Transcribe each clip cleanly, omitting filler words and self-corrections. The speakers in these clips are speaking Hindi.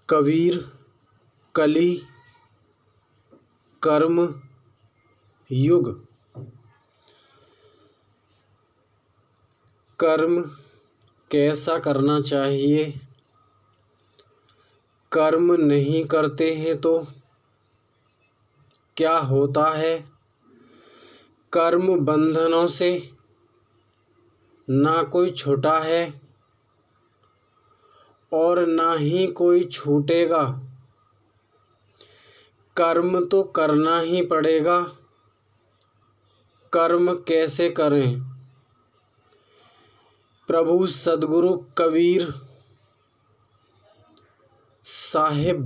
कबीर कली कर्म युग। कर्म कैसा करना चाहिए? कर्म नहीं करते हैं तो क्या होता है? कर्म बंधनों से ना कोई छूटा है और ना ही कोई छूटेगा। कर्म तो करना ही पड़ेगा। कर्म कैसे करें? प्रभु सद्गुरु कबीर साहिब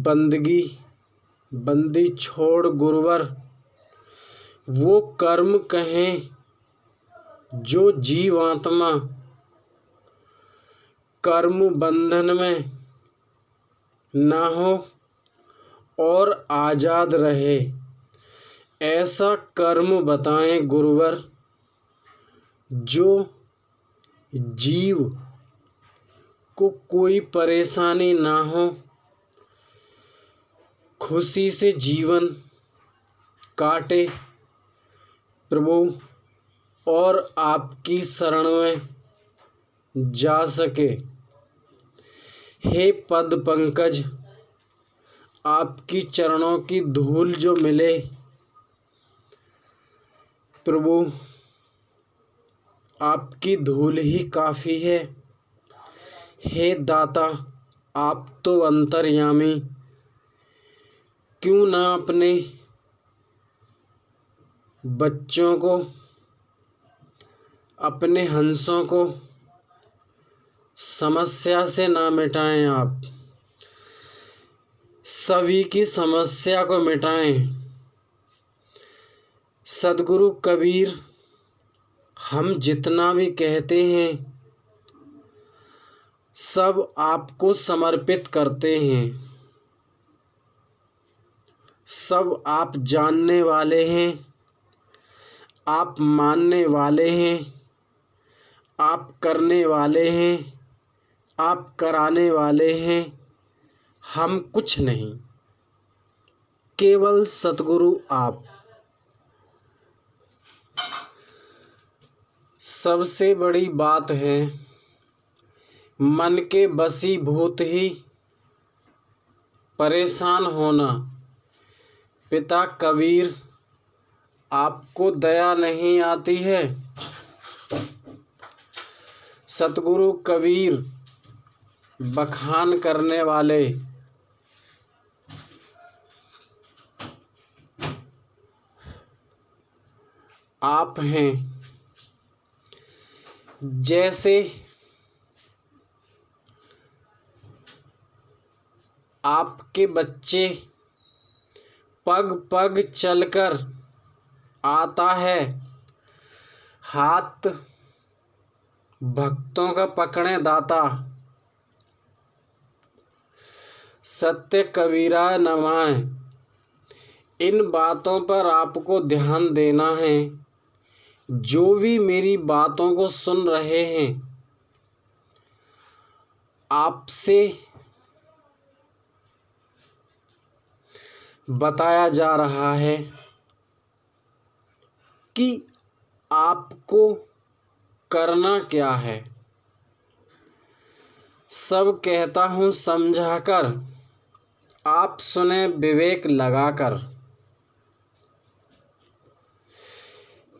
बंदी छोड़ गुरुवर वो कर्म कहें जो जीवात्मा कर्म बंधन में ना हो और आजाद रहे। ऐसा कर्म बताएं गुरुवर जो जीव को कोई परेशानी ना हो, खुशी से जीवन काटे प्रभु और आपकी शरण में जा सके। हे पद पंकज आपकी चरणों की धूल जो मिले प्रभु आपकी धूल ही काफी है। हे दाता आप तो अंतर्यामी, क्यों ना अपने बच्चों को अपने हंसों को समस्या से ना मिटाएं। आप सभी की समस्या को मिटाएं। सद्गुरु कबीर हम जितना भी कहते हैं सब आपको समर्पित करते हैं। सब आप जानने वाले हैं, आप मानने वाले हैं, आप करने वाले हैं, आप कराने वाले हैं। हम कुछ नहीं, केवल सतगुरु आप। सबसे बड़ी बात है मन के वशीभूत ही परेशान होना। पिता कबीर आपको दया नहीं आती है? सतगुरु कबीर बखान करने वाले आप हैं। जैसे आपके बच्चे पग पग चलकर आता है, हाथ भक्तों का पकड़े दाता। सत्य कबीरा नमाय। इन बातों पर आपको ध्यान देना है। जो भी मेरी बातों को सुन रहे हैं आपसे बताया जा रहा है कि आपको करना क्या है। सब कहता हूं समझाकर, आप सुने विवेक लगाकर।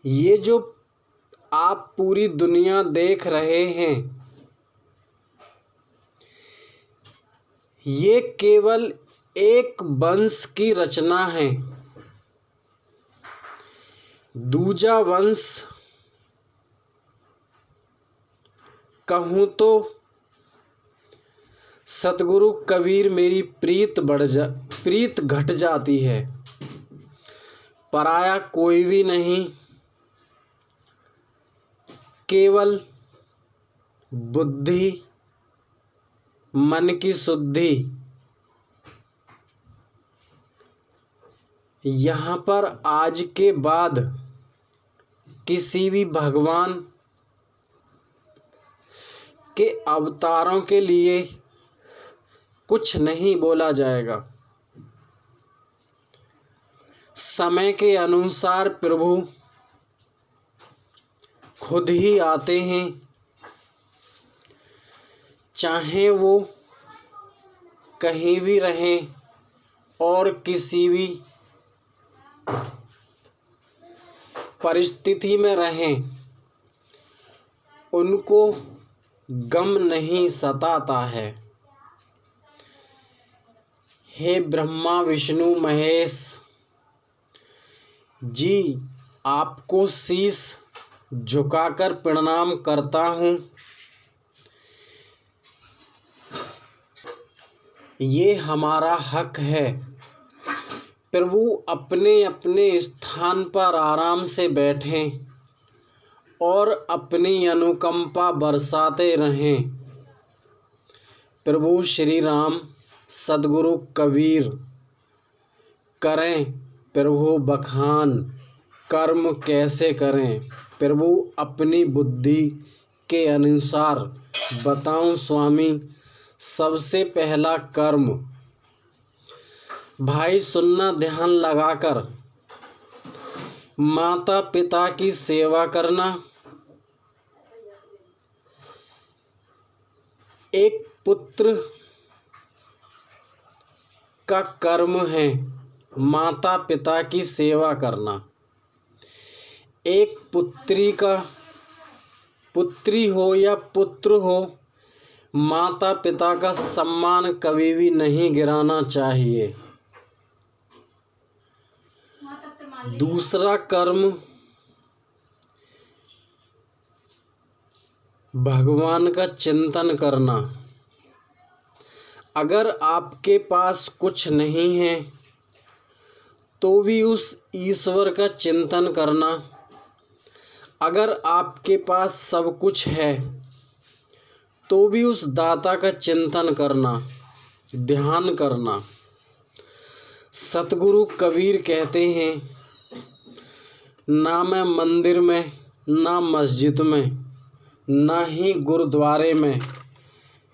ये जो आप पूरी दुनिया देख रहे हैं ये केवल एक वंश की रचना है। दूजा वंश कहूं तो सतगुरु कबीर मेरी प्रीत घट जाती है। पराया कोई भी नहीं, केवल बुद्धि मन की शुद्धि। यहाँ पर आज के बाद किसी भी भगवान के अवतारों के लिए कुछ नहीं बोला जाएगा। समय के अनुसार प्रभु खुद ही आते हैं, चाहे वो कहीं भी रहें और किसी भी परिस्थिति में रहें, उनको गम नहीं सताता है। हे ब्रह्मा विष्णु महेश जी, आपको शीश झुकाकर प्रणाम करता हूँ। ये हमारा हक है। प्रभु अपने अपने स्थान पर आराम से बैठें और अपनी अनुकंपा बरसाते रहें। प्रभु श्री राम सद्गुरु कबीर करें प्रभु बखान, कर्म कैसे करें प्रभु अपनी बुद्धि के अनुसार बताऊं स्वामी। सबसे पहला कर्म भाई सुनना ध्यान लगाकर, माता पिता की सेवा करना। एक पुत्र का कर्म है माता पिता की सेवा करना। एक पुत्री हो या पुत्र हो, माता पिता का सम्मान कभी भी नहीं गिराना चाहिए। दूसरा कर्म भगवान का चिंतन करना। अगर आपके पास कुछ नहीं है तो भी उस ईश्वर का चिंतन करना। अगर आपके पास सब कुछ है तो भी उस दाता का चिंतन करना, ध्यान करना। सतगुरु कबीर कहते हैं, ना मैं मंदिर में, ना मस्जिद में, ना ही गुरुद्वारे में,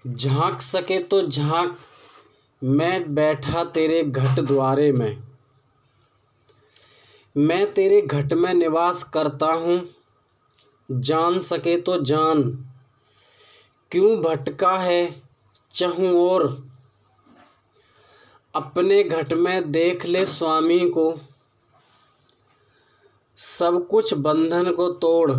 झांक सके तो झांक, मैं बैठा तेरे घट द्वारे में। मैं तेरे घट में निवास करता हूँ, जान सके तो जान, क्यों भटका है चहुं ओर। अपने घट में देख ले स्वामी को, सब कुछ बंधन को तोड़।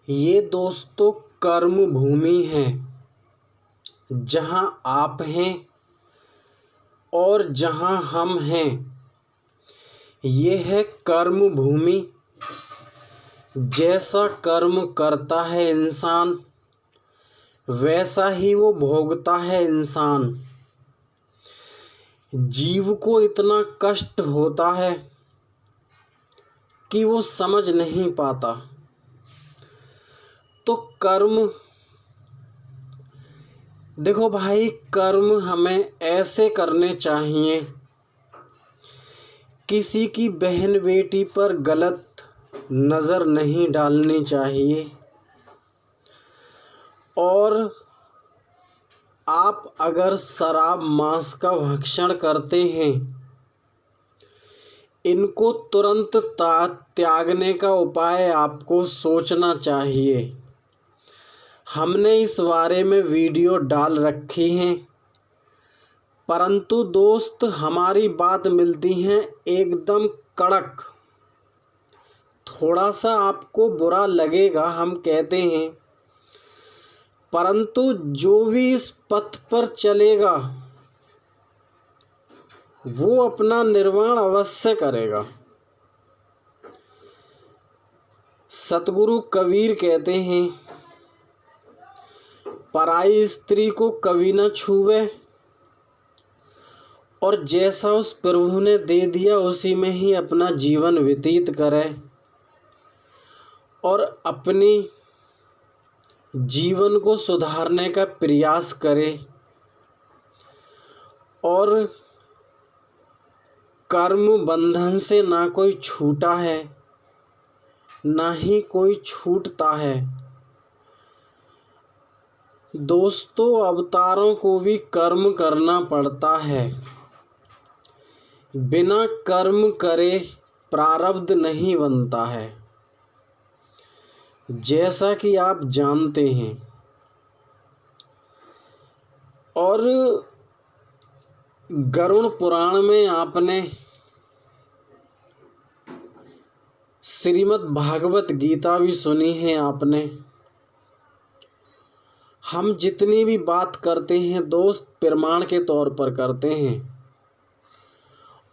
ये दोस्तों कर्म भूमि है, जहाँ आप हैं और जहाँ हम हैं। ये है कर्म भूमि। जैसा कर्म करता है इंसान, वैसा ही वो भोगता है इंसान। जीव को इतना कष्ट होता है कि वो समझ नहीं पाता। तो कर्म, देखो भाई, कर्म हमें ऐसे करने चाहिए, किसी की बहन बेटी पर गलत नज़र नहीं डालनी चाहिए। और आप अगर शराब मांस का भक्षण करते हैं, इनको तुरंत त्यागने का उपाय आपको सोचना चाहिए। हमने इस बारे में वीडियो डाल रखी हैं, परंतु दोस्त हमारी बात मिलती है एकदम कड़क। थोड़ा सा आपको बुरा लगेगा, हम कहते हैं, परंतु जो भी इस पथ पर चलेगा वो अपना निर्वाण अवश्य करेगा। सतगुरु कबीर कहते हैं, पराई स्त्री को कभी न छुए, और जैसा उस प्रभु ने दे दिया उसी में ही अपना जीवन व्यतीत करे और अपनी जीवन को सुधारने का प्रयास करे। और कर्म बंधन से ना कोई छूटा है, ना ही कोई छूटता है। दोस्तों, अवतारों को भी कर्म करना पड़ता है। बिना कर्म करे प्रारब्ध नहीं बनता है। जैसा कि आप जानते हैं, और गरुड़ पुराण में आपने श्रीमद् भागवत गीता भी सुनी है आपने। हम जितनी भी बात करते हैं दोस्त, प्रमाण के तौर पर करते हैं,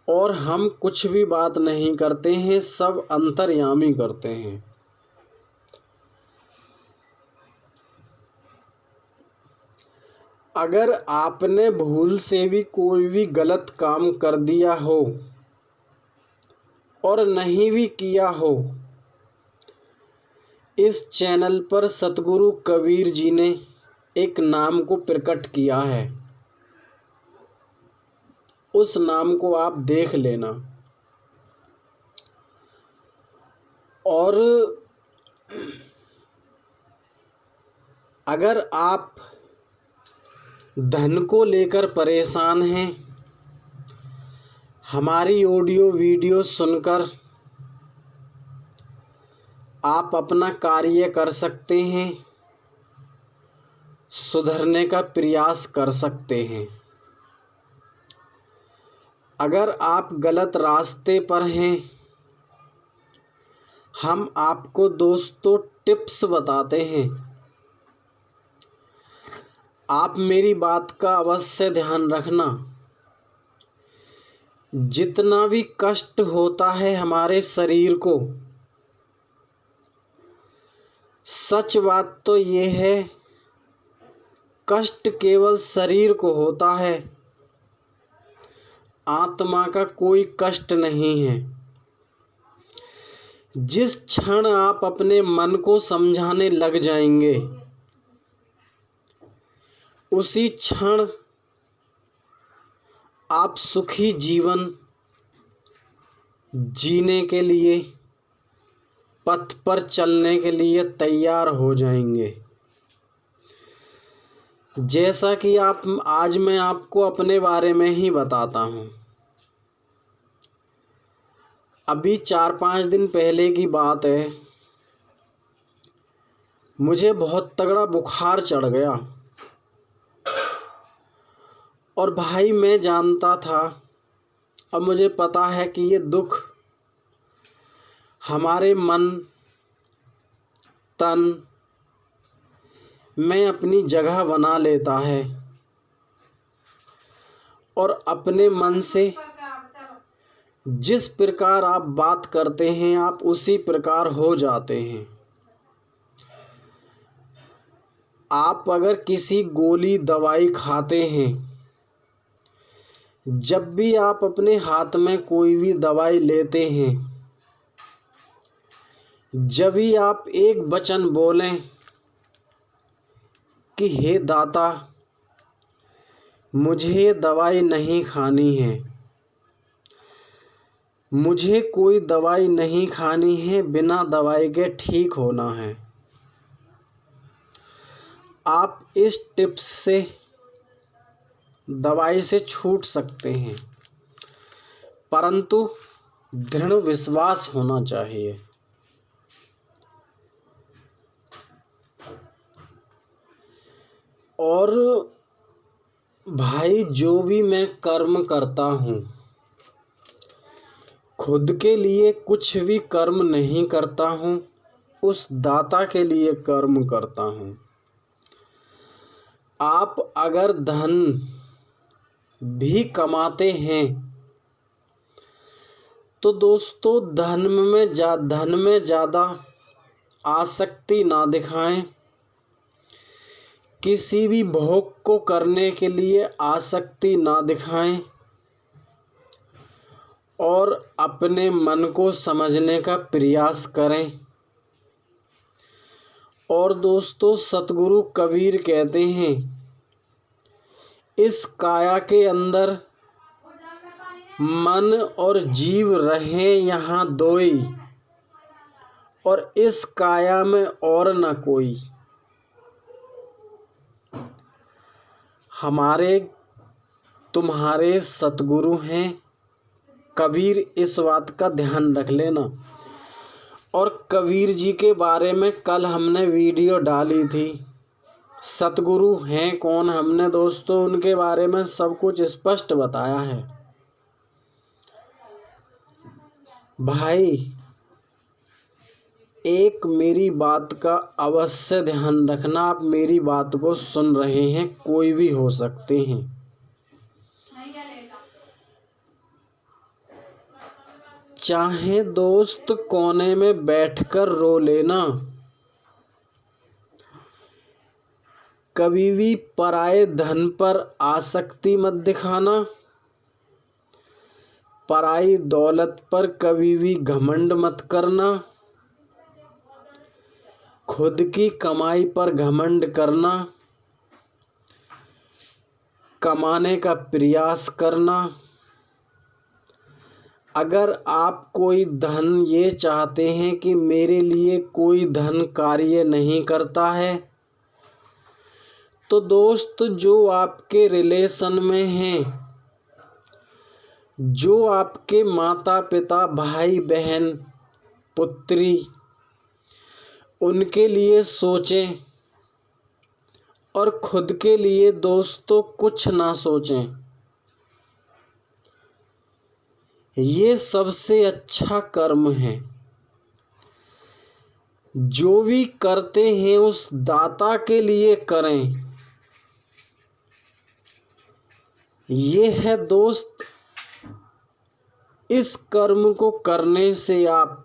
और हम कुछ भी बात नहीं करते हैं, सब अंतर्यामी करते हैं। अगर आपने भूल से भी कोई भी गलत काम कर दिया हो और नहीं भी किया हो, इस चैनल पर सतगुरु कबीर जी ने एक नाम को प्रकट किया है। उस नाम को आप देख लेना। और अगर आप धन को लेकर परेशान हैं, हमारी ऑडियो वीडियो सुनकर आप अपना कार्य कर सकते हैं, सुधरने का प्रयास कर सकते हैं। अगर आप गलत रास्ते पर हैं, हम आपको दोस्तों टिप्स बताते हैं। आप मेरी बात का अवश्य ध्यान रखना। जितना भी कष्ट होता है हमारे शरीर को, सच बात तो ये है, कष्ट केवल शरीर को होता है, आत्मा का कोई कष्ट नहीं है। जिस क्षण आप अपने मन को समझाने लग जाएंगे, उसी क्षण आप सुखी जीवन जीने के लिए, पथ पर चलने के लिए तैयार हो जाएंगे। जैसा कि आज मैं आपको अपने बारे में ही बताता हूँ। अभी 4-5 दिन पहले की बात है, मुझे बहुत तगड़ा बुखार चढ़ गया। और भाई, मैं जानता था, अब मुझे पता है कि ये दुख हमारे मन तन में अपनी जगह बना लेता है, और अपने मन से जिस प्रकार आप बात करते हैं, आप उसी प्रकार हो जाते हैं। आप अगर किसी गोली दवाई खाते हैं, जब भी आप अपने हाथ में कोई भी दवाई लेते हैं, जब भी आप एक वचन बोलें कि हे दाता, मुझे दवाई नहीं खानी है, मुझे कोई दवाई नहीं खानी है, बिना दवाई के ठीक होना है, आप इस टिप्स से दवाई से छूट सकते हैं। परंतु दृढ़ विश्वास होना चाहिए। और भाई, जो भी मैं कर्म करता हूँ, खुद के लिए कुछ भी कर्म नहीं करता हूँ, उस दाता के लिए कर्म करता हूँ। आप अगर धन भी कमाते हैं, तो दोस्तों धन में ज़्यादा आसक्ति ना दिखाएं। किसी भी भोग को करने के लिए आसक्ति ना दिखाएं, और अपने मन को समझने का प्रयास करें। और दोस्तों, सतगुरु कबीर कहते हैं, इस काया के अंदर मन और जीव रहे यहाँ दोई, और इस काया में और न कोई। हमारे तुम्हारे सतगुरु हैं कबीर, इस बात का ध्यान रख लेना। और कबीर जी के बारे में कल हमने वीडियो डाली थी। सतगुरु हैं कौन, हमने दोस्तों उनके बारे में सब कुछ स्पष्ट बताया है। भाई एक मेरी बात का अवश्य ध्यान रखना, आप मेरी बात को सुन रहे हैं, कोई भी हो सकते हैं। चाहे दोस्त कोने में बैठकर रो लेना, कभी भी पराये धन पर आसक्ति मत दिखाना, पराई दौलत पर कभी भी घमंड मत करना, खुद की कमाई पर घमंड करना, कमाने का प्रयास करना। अगर आप कोई धन ये चाहते हैं कि मेरे लिए कोई धन कार्य नहीं करता है, तो दोस्त जो आपके रिलेशन में हैं, जो आपके माता पिता भाई बहन पुत्री, उनके लिए सोचें और खुद के लिए दोस्तों कुछ ना सोचें। ये सबसे अच्छा कर्म है। जो भी करते हैं उस दाता के लिए करें। ये है दोस्त, इस कर्म को करने से आप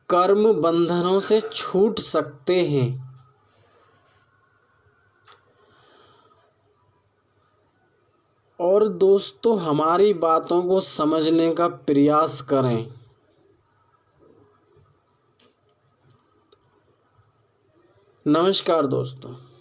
कर्म बंधनों से छूट सकते हैं। और दोस्तों हमारी बातों को समझने का प्रयास करें। नमस्कार दोस्तों।